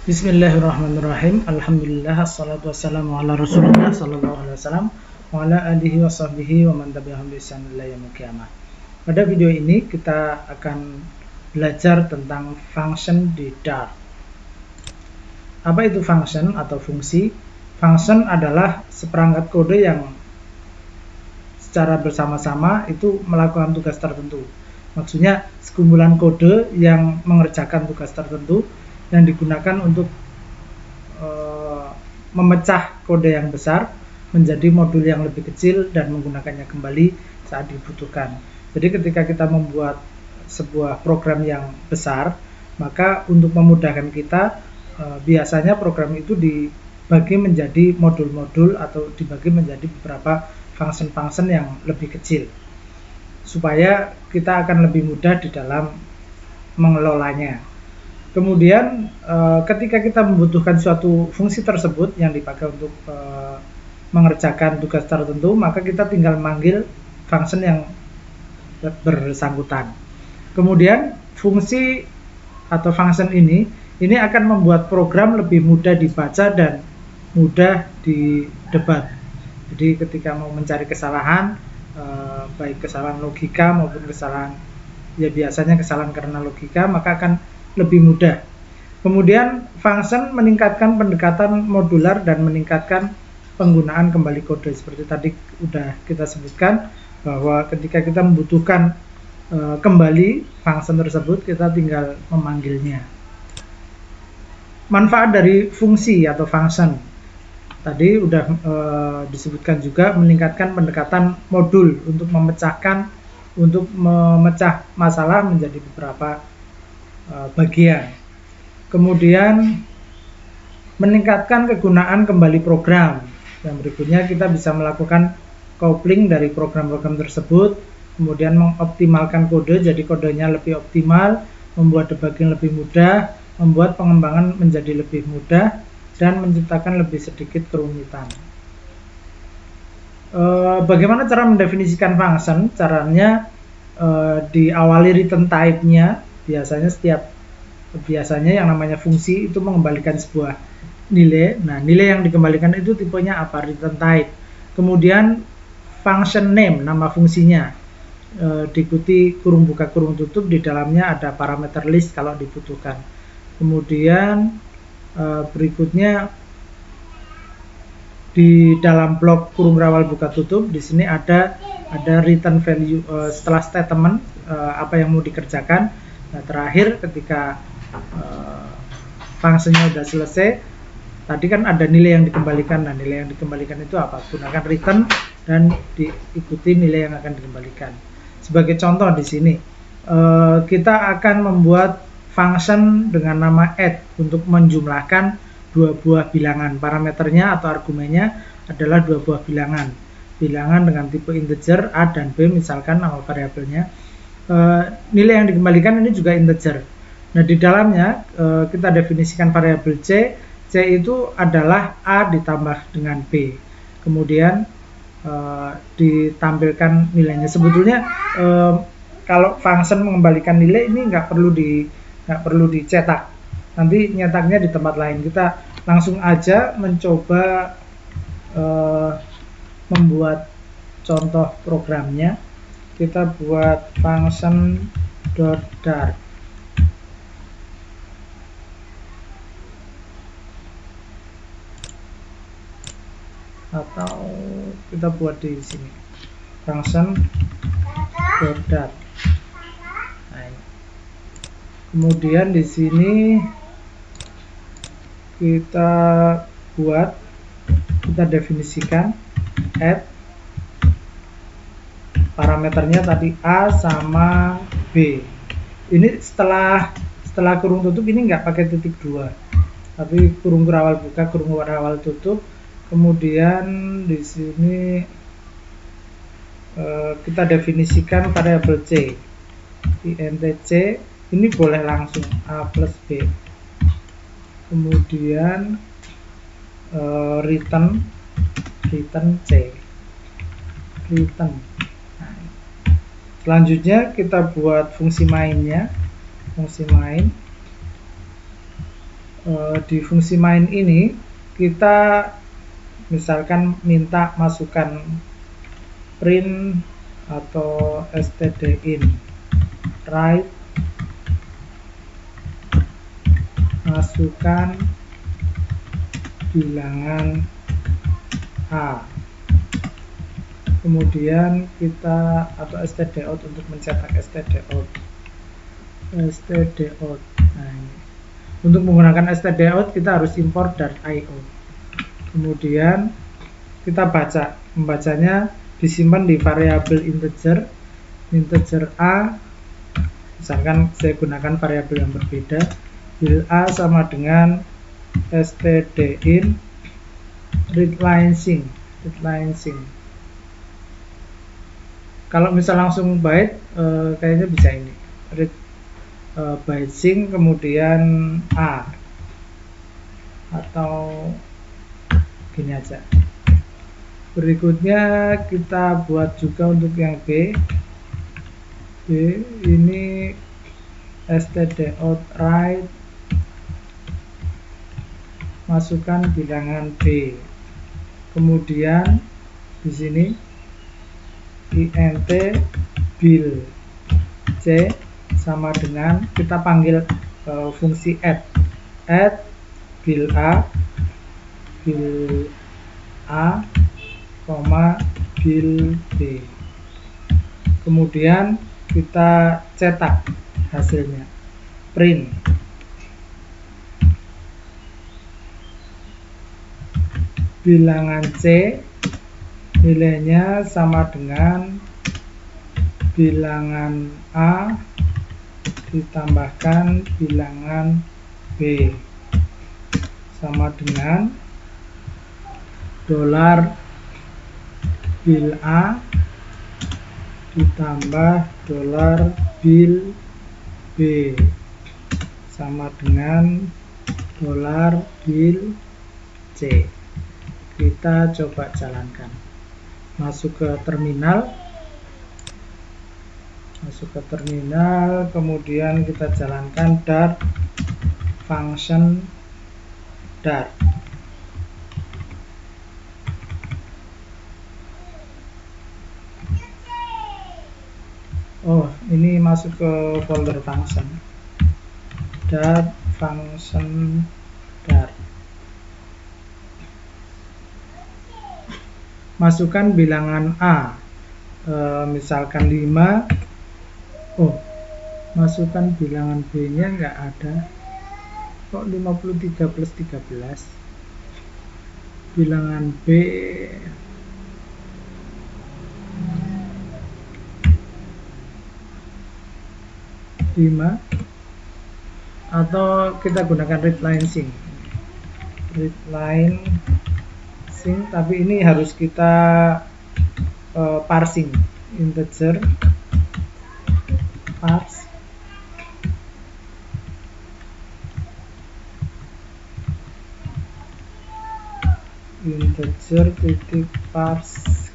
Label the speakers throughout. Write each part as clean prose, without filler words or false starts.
Speaker 1: Bismillahirrahmanirrahim. Alhamdulillah, assalatu wassalamu ala Rasulillah sallallahu alaihi wasallam wa ala alihi wa sahbihi wa man tabi'ahum bi ihsan ila yaumil qiyamah. Pada video ini kita akan belajar tentang function di Dart. Apa itu function atau fungsi? Function adalah seperangkat kode yang secara bersama-sama itu melakukan tugas tertentu. Maksudnya sekumpulan kode yang mengerjakan tugas tertentu yang digunakan untuk memecah kode yang besar menjadi modul yang lebih kecil dan menggunakannya kembali saat dibutuhkan. Jadi ketika kita membuat sebuah program yang besar, maka untuk memudahkan kita biasanya program itu dibagi menjadi modul-modul atau dibagi menjadi beberapa function-function yang lebih kecil supaya kita akan lebih mudah di dalam mengelolanya. Kemudian ketika kita membutuhkan suatu fungsi tersebut yang dipakai untuk mengerjakan tugas tertentu, maka kita tinggal memanggil function yang bersangkutan. Kemudian fungsi atau function ini akan membuat program lebih mudah dibaca dan mudah didebat. Jadi ketika mau mencari kesalahan, baik kesalahan logika maupun kesalahan biasanya kesalahan karena logika, maka akan lebih mudah. Kemudian function meningkatkan pendekatan modular dan meningkatkan penggunaan kembali kode. Seperti tadi udah kita sebutkan bahwa ketika kita membutuhkan kembali function tersebut, kita tinggal memanggilnya. Manfaat dari fungsi atau function tadi udah disebutkan juga, meningkatkan pendekatan modul untuk memecah masalah menjadi beberapa bagian. Kemudian meningkatkan kegunaan kembali program. Yang berikutnya kita bisa melakukan coupling dari program-program tersebut, kemudian mengoptimalkan kode jadi kodenya lebih optimal, membuat debugging lebih mudah, membuat pengembangan menjadi lebih mudah, dan menciptakan lebih sedikit kerumitan. Bagaimana cara mendefinisikan function? Caranya diawali return type-nya. Biasanya yang namanya fungsi itu mengembalikan sebuah nilai. Nah, nilai yang dikembalikan itu tipenya apa? Return type. Kemudian function name, nama fungsinya, diikuti kurung buka kurung tutup, di dalamnya ada parameter list kalau dibutuhkan. Kemudian berikutnya di dalam blok kurung rawal buka tutup, di sini ada return value setelah statement apa yang mau dikerjakan. Nah, terakhir ketika fungsinya sudah selesai, tadi kan ada nilai yang dikembalikan. Nah, nilai yang dikembalikan itu apa? Gunakan return dan diikuti nilai yang akan dikembalikan. Sebagai contoh di sini, kita akan membuat function dengan nama add untuk menjumlahkan dua buah bilangan. Parameternya atau argumennya adalah dua buah bilangan. Bilangan dengan tipe integer A dan B, misalkan nama variabelnya. Nilai yang dikembalikan ini juga integer. Nah, di dalamnya kita definisikan variabel C. C itu adalah A ditambah dengan B. Kemudian ditampilkan nilainya. Sebetulnya kalau function mengembalikan nilai ini nggak perlu dicetak. Nanti nyetaknya di tempat lain. Kita langsung aja mencoba membuat contoh programnya. Kita buat function.dart. Atau kita buat di sini function.dart. Nah, kemudian di sini kita definisikan add, parameternya tadi A sama B. Ini setelah kurung tutup ini nggak pakai titik 2, tapi kurung rawal buka, kurung rawal tutup. Kemudian di sini kita definisikan variabel C, int C. Ini boleh langsung A plus B. Kemudian return C, return. Selanjutnya kita buat fungsi mainnya, fungsi main. Di fungsi main ini kita misalkan minta masukkan print atau stdin write, masukkan bilangan A, kemudian kita atau stdout untuk mencetak stdout. Nah, ini. Untuk menggunakan stdout kita harus import .io. Kemudian kita membacanya disimpan di variabel integer A. Misalkan saya gunakan variabel yang berbeda, bil A sama dengan stdin readline sing. Kalau misal langsung byte, kayaknya bisa ini read byte sing kemudian A, atau gini aja. Berikutnya kita buat juga untuk yang B ini stdout write, masukkan bilangan B, kemudian di sini int bil c sama dengan kita panggil fungsi add bil a, bil b, kemudian kita cetak hasilnya print bilangan C nilainya sama dengan bilangan A ditambahkan bilangan B sama dengan $bil A ditambah $bil B sama dengan $bil C. Kita coba jalankan. Masuk ke terminal, kemudian kita jalankan dart function dart. Oh, ini masuk ke folder function dart function dart. Masukkan bilangan A, misalkan 5. Oh, masukkan bilangan B nya nggak ada, kok 53 plus 13. Bilangan B 5, atau kita gunakan readline sing, tapi ini harus kita parsing integer parse integer titik parse.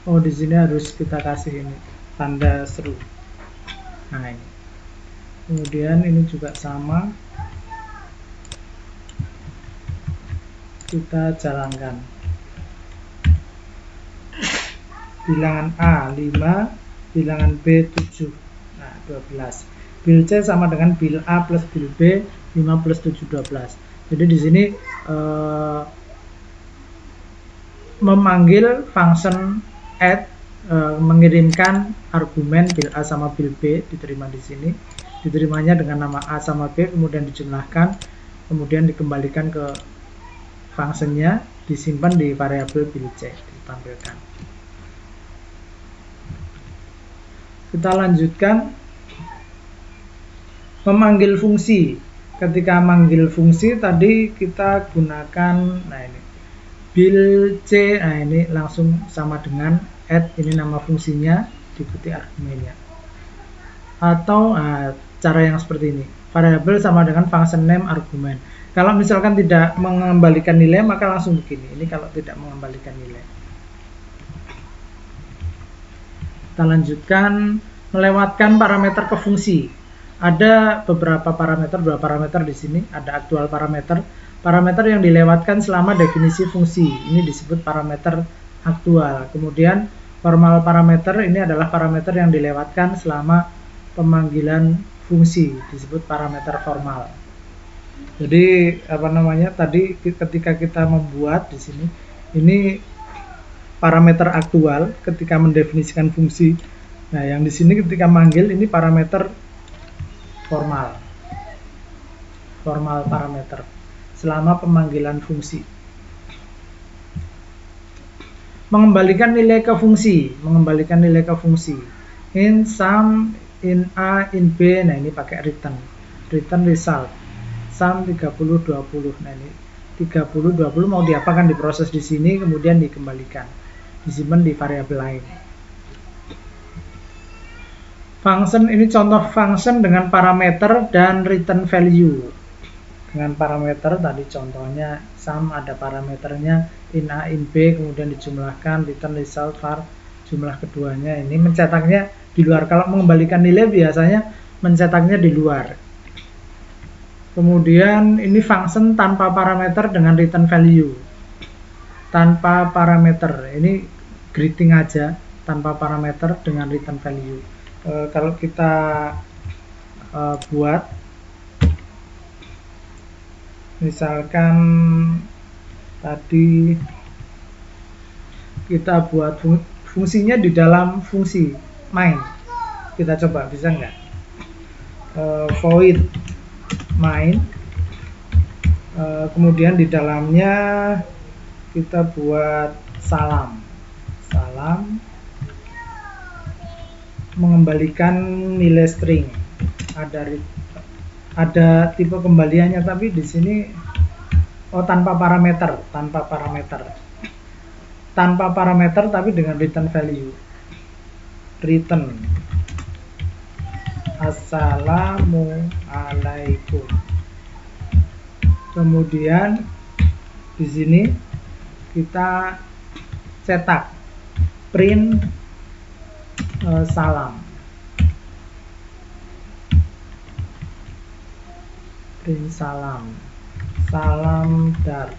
Speaker 1: Oh, di sini harus kita kasih ini tanda seru. Nah, ini. Kemudian ini juga sama. Kita jalankan. Bilangan A 5, bilangan B 7. Nah, 12. Bil C sama dengan bil A plus bil B 5 plus 7 12. Jadi di sini memanggil function add, mengirimkan argumen bil A sama bil B diterima di sini. Diterimanya dengan nama A sama B, kemudian dijumlahkan, kemudian dikembalikan ke fungsinya, disimpan di variabel bil C, ditampilkan. Kita lanjutkan memanggil fungsi. Ketika manggil fungsi tadi kita gunakan, nah ini bil C, nah ini langsung sama dengan add, ini nama fungsinya, diikuti argumennya. Atau cara yang seperti ini, variabel sama dengan function name argumen. Kalau misalkan tidak mengembalikan nilai, maka langsung begini. Ini kalau tidak mengembalikan nilai. Kita lanjutkan melewatkan parameter ke fungsi. Ada beberapa parameter, dua parameter di sini. Ada aktual parameter, parameter yang dilewatkan selama definisi fungsi. Ini disebut parameter aktual. Kemudian formal parameter ini adalah parameter yang dilewatkan selama pemanggilan fungsi, disebut parameter formal. Jadi tadi ketika kita membuat di sini, ini parameter aktual ketika mendefinisikan fungsi. Nah, yang di sini ketika manggil ini parameter formal parameter selama pemanggilan fungsi. Mengembalikan nilai ke fungsi, in sum, in A, in B. Nah, ini pakai return result, sum 30-20. Nah, ini 30-20 mau diapakan, diproses di sini kemudian dikembalikan, disimpan di variabel lain. Function ini contoh function dengan parameter dan return value. Dengan parameter tadi contohnya sum, ada parameternya in A, in B, kemudian dijumlahkan, return result var jumlah keduanya. Ini mencetaknya di luar. Kalau mengembalikan nilai biasanya mencetaknya di luar. Kemudian ini function tanpa parameter dengan return value. Tanpa parameter, ini greeting aja, tanpa parameter dengan return value. Kalau kita buat, misalkan tadi kita buat fungsinya di dalam fungsi main, kita coba bisa nggak? Void main, kemudian di dalamnya kita buat salam mengembalikan nilai string. Ada tipe kembaliannya, tapi di sini tanpa parameter tapi dengan return value. Return assalamualaikum. Kemudian di sini kita cetak print salam. Print salam dar.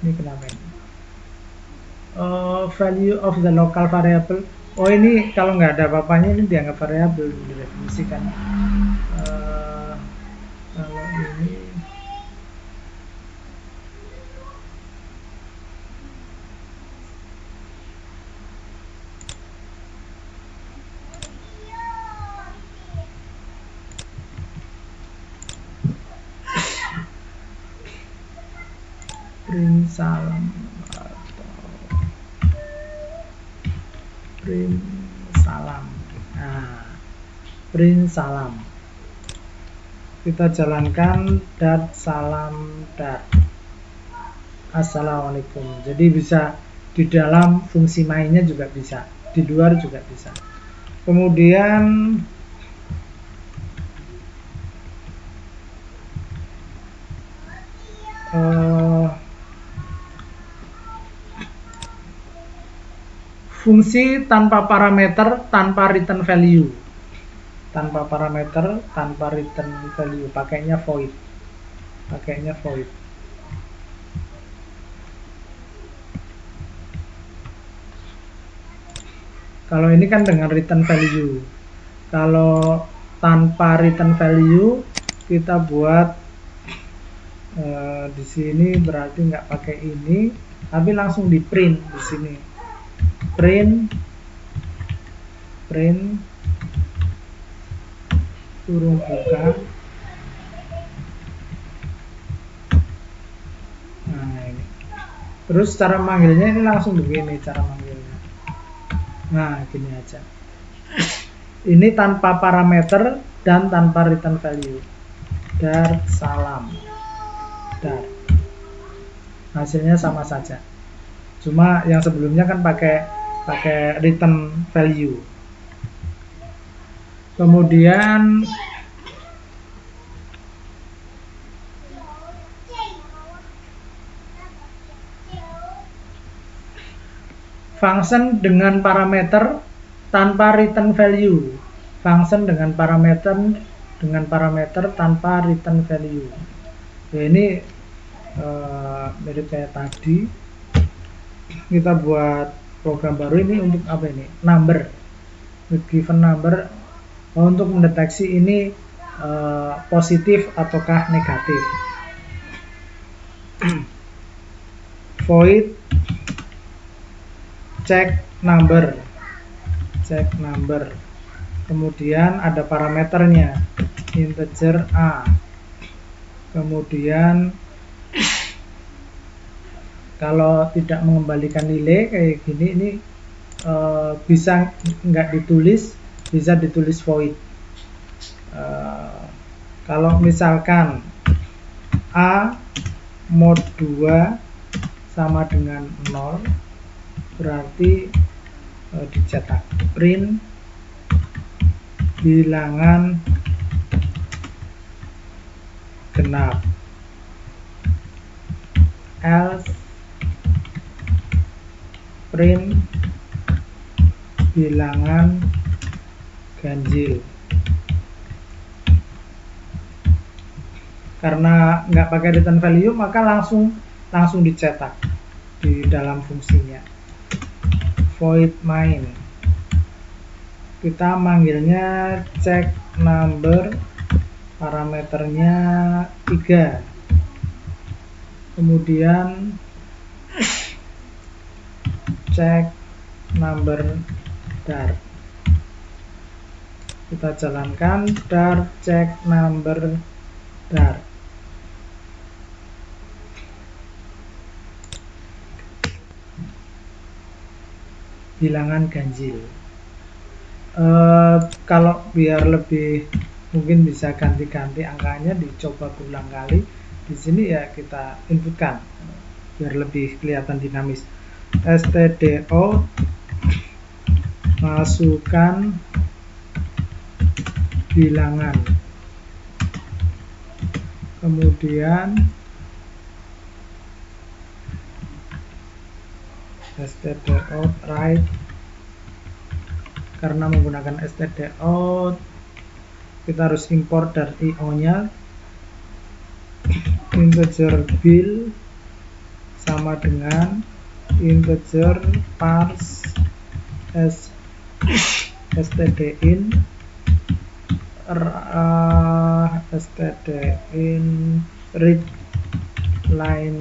Speaker 1: Ini kenapa ini? Value of the local variable. Oh, ini kalau nggak ada apa-apanya ini dianggap variabel, didefinisikan. Kalau ini print salam atau print salam. Nah, print salam kita jalankan dar salam dar assalamualaikum. Jadi bisa di dalam fungsi mainnya juga bisa, di luar juga bisa. Kemudian fungsi tanpa parameter, tanpa return value. Tanpa parameter, tanpa return value, pakainya void. Kalau ini kan dengan return value. Kalau tanpa return value kita buat di sini berarti nggak pakai ini, tapi langsung di print di sini. Print kurung buka. Nah, ini. Terus cara manggilnya ini langsung begini cara manggilnya. Nah, gini aja. Ini tanpa parameter dan tanpa return value. Dar salam. Dar. Hasilnya sama saja. Cuma yang sebelumnya kan pakai return value. Kemudian function dengan parameter tanpa return value. Function dengan parameter tanpa return value. Ya, ini mirip kayak tadi. Kita buat program baru ini untuk apa ini? Number. Given number untuk mendeteksi ini positif ataukah negatif. Void check number. Kemudian ada parameternya, integer a. Kemudian kalau tidak mengembalikan nilai kayak gini, ini bisa nggak ditulis, bisa ditulis void. Kalau misalkan a mod 2 sama dengan 0, berarti dicetak print bilangan genap, else print bilangan ganjil. Karena nggak pakai return value, maka langsung dicetak di dalam fungsinya. Void main, kita manggilnya check number, parameternya 3. Kemudian check number dar, kita jalankan dar check number dar. Bilangan ganjil. Kalau biar lebih mungkin bisa ganti-ganti angkanya, dicoba berulang kali. Di sini ya kita inputkan biar lebih kelihatan dinamis. Stdout masukkan bilangan, kemudian stdout write. Karena menggunakan stdout, kita harus import dari io nya, integer bill sama dengan integer parse stdin read line